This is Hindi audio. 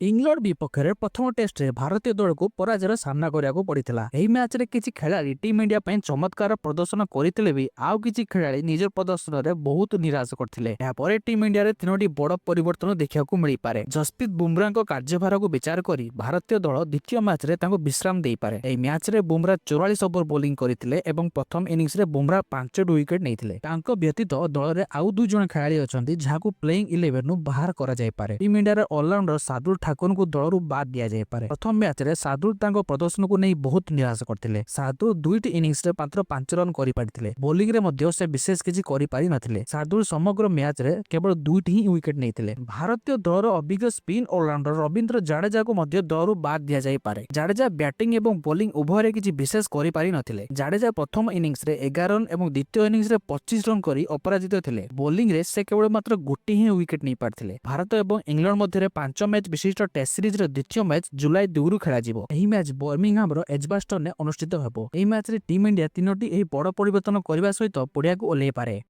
इंग्लैंड विपक्ष में प्रथम टेस्ट रे भारतीय दल को पराजयर सामना करने पड़ता। यही मैच रे किसी खेलाड़ी टीम इंडिया ପାଇଁ चमत्कार प्रदर्शन करते भी आउ किसी खेलाड़ी निज प्रदर्शन में बहुत निराश करते। टीम इंडिया रे तीनोटी बड़ परिवर्तन देखा मिल पारे। जसप्रीत बुमराह कार्यभार को विचार कर भारतीय दल द्वितीय मैच रे विश्राम दे पारे। यह मैच रे बुमराह 44 ओवर बोलिंग करते एवं प्रथम इनिंग्स रे बुमराह 5 विकेट नहीं। व्यतीत दल में आउ 2 जन खेलाड़ी अच्छा जहां प्लेइंग 11 बाहर कर team India all rounder Shardul Thakur को दलू बाद दि जाए। प्रथम मैच रे शार्दुल प्रदर्शन को नहीं बहुत निराश करते। शार्दुल 2टी इनिंग्स रे मात्र 5 रन कर बोलिंग रे से विशेष किसी कर शार्दुल समग्र मैच रे केवल 2टी ही विकेट नहीं। भारतीय दलर अभिज्ञ स्पिन ऑलराउंडर रविंद्र जडेजा को दलू बाद दि जाए। जडेजा बैटिंग एवं बोलिंग उभय किसी विशेष कर जडेजा प्रथम इनिंग्स रे 11 रन और द्वितीय इनिंग्स रे 25 रन कर अपराजित थे। बोलिंग रे से केवल मात्र गोटे ही विकेट नहीं पारथिले। भारत और इंग्लैंड मध्य 5 मैच विशिष्ट टेस्ट सीरीज रे द्वितीय मैच जुलाई 2 रु खेला जिवो। एही मैच बर्मिंघम रो एजबास्टन ने अनुष्ठित हेबो। एही मैच रे टीम इंडिया तीनोटी एही बड़ परिवर्तन करबा सहित पड़िया को ओल्हे पारे।